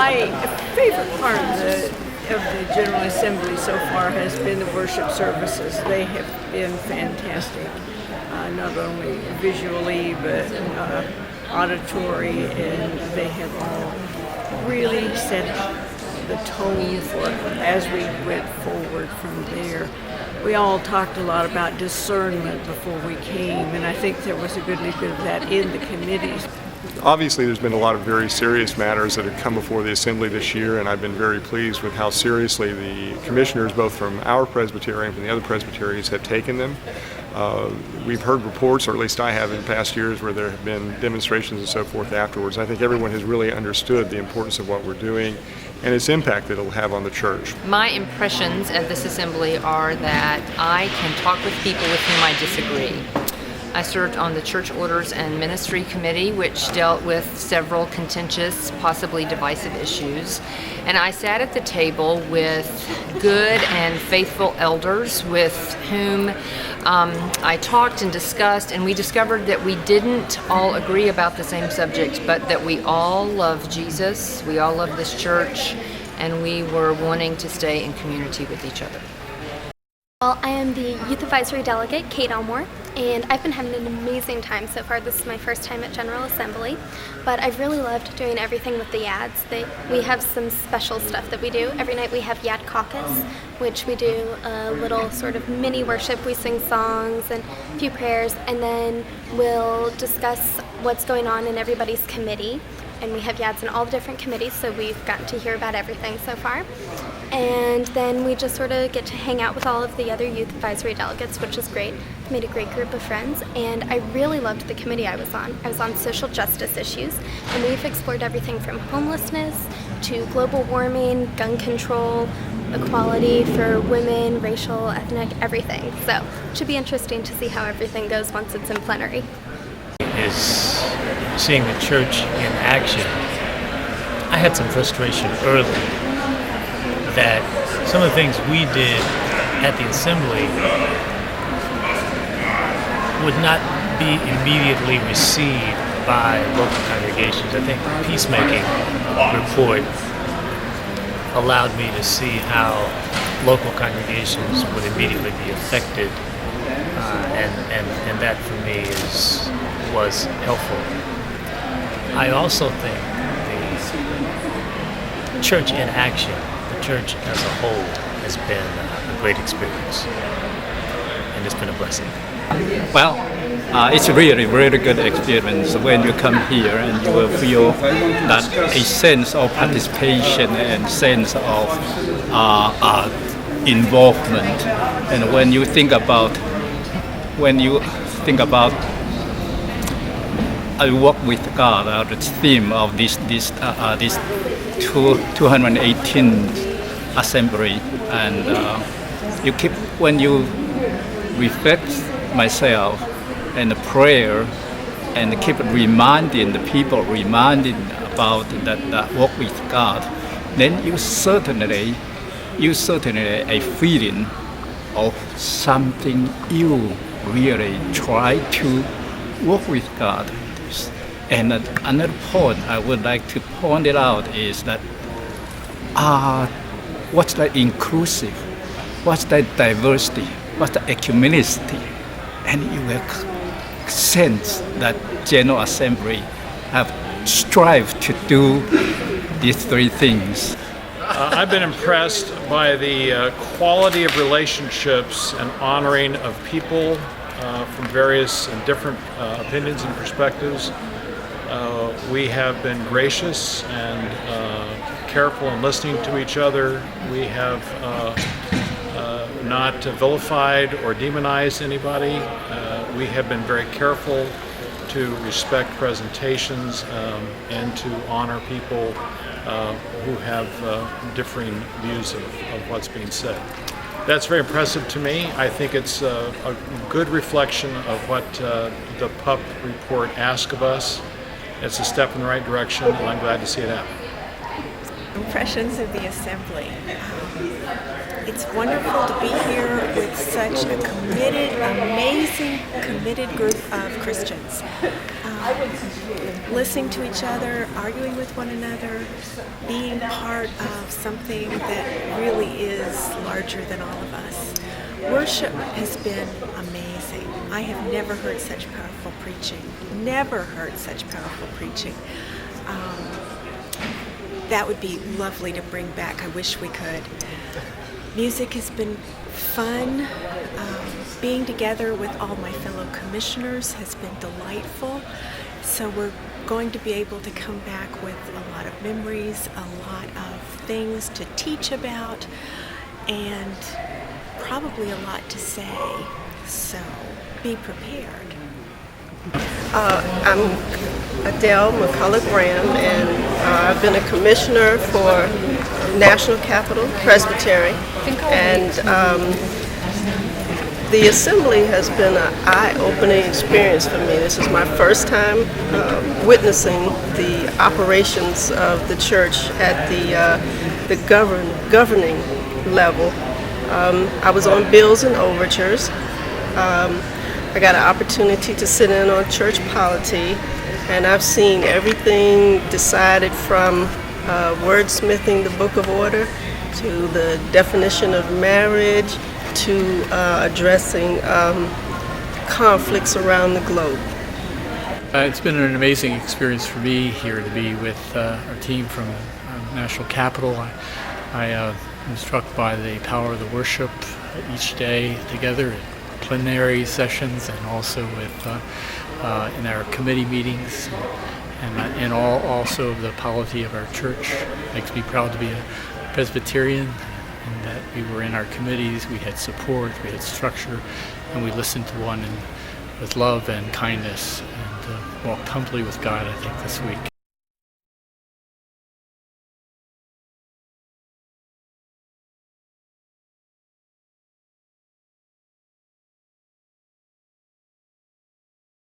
My favorite part of the General Assembly so far has been the worship services. They have been fantastic, not only visually but auditory, and they have all really set the tone for it as we went forward from there. We all talked a lot about discernment before we came, and I think there was a good bit of that in the committees. Obviously, there's been a lot of very serious matters that have come before the Assembly this year, and I've been very pleased with how seriously the commissioners, both from our presbytery and from the other presbyteries, have taken them. We've heard reports, or at least I have in past years, where there have been demonstrations and so forth afterwards. I think everyone has really understood the importance of what we're doing and its impact that it'll have on the church. My impressions at this assembly are that I can talk with people with whom I disagree. I served on the Church Orders and Ministry Committee, which dealt with several contentious, possibly divisive issues. And I sat at the table with good and faithful elders with whom I talked and discussed, and we discovered that we didn't all agree about the same subject, but that we all love Jesus, we all love this church, and we were wanting to stay in community with each other. Well, I am the Youth Advisory Delegate, Kate Elmore, and I've been having an amazing time so far. This is my first time at General Assembly, but I've really loved doing everything with the Yads. We have some special stuff that we do. Every night we have Yad Caucus, which we do a little sort of mini worship. We sing songs and a few prayers, and then we'll discuss what's going on in everybody's committee. And we have Yads in all the different committees, so we've gotten to hear about everything so far. And then we just sort of get to hang out with all of the other youth advisory delegates, which is great. Made a great group of friends, and I really loved the committee I was on. I was on social justice issues, and we've explored everything from homelessness to global warming, gun control, equality for women, racial, ethnic, everything. So it should be interesting to see how everything goes once it's in plenary. Is seeing the church in action. I had some frustration early that some of the things we did at the assembly would not be immediately received by local congregations. I think the peacemaking report allowed me to see how local congregations would immediately be affected, and that for me was helpful. I also think the church in action, the church as a whole, has been a great experience, and it's been a blessing. Well, it's really good experience when you come here, and you will feel that a sense of participation and sense of involvement. And when you think about I work with God, the theme of this 218th assembly, and when you reflect myself and the prayer, and keep reminding the people, about that work with God, then you certainly a feeling of something you really try to work with God. And another point I would like to point it out is that what's the inclusive, what's the diversity, what's the ecumenicity, and you will sense that General Assembly have strived to do these three things. I've been impressed by the quality of relationships and honoring of people from various and different opinions and perspectives. We have been gracious and careful in listening to each other. We have not vilified or demonized anybody. We have been very careful to respect presentations and to honor people who have differing views of what's being said. That's very impressive to me. I think it's a good reflection of what the PUP report asks of us. It's a step in the right direction, and I'm glad to see it happen. Impressions of the Assembly. It's wonderful to be here with such a committed, amazing, committed group of Christians. listening to each other, arguing with one another, being part of something that really is larger than all of us. Worship has been amazing. I have never heard such powerful preaching. Never heard such powerful preaching. That would be lovely to bring back. I wish we could. Music has been fun. Being together with all my fellow commissioners has been delightful. So we're going to be able to come back with a lot of memories, a lot of things to teach about, and probably a lot to say. So be prepared. I'm Adele McCullough-Graham, and I've been a commissioner for National Capital Presbytery, and the assembly has been an eye-opening experience for me. This is my first time witnessing the operations of the church at the governing level. I was on bills and overtures. I got an opportunity to sit in on church polity, and I've seen everything decided from wordsmithing the Book of Order to the definition of marriage to addressing conflicts around the globe. It's been an amazing experience for me here to be with our team from National Capital. I am struck by the power of the worship each day together in plenary sessions and also with in our committee meetings, and also the polity of our church. It makes me proud to be a Presbyterian, and that we were in our committees, we had support, we had structure, and we listened to one with love and kindness, and walked humbly with God, I think, this week.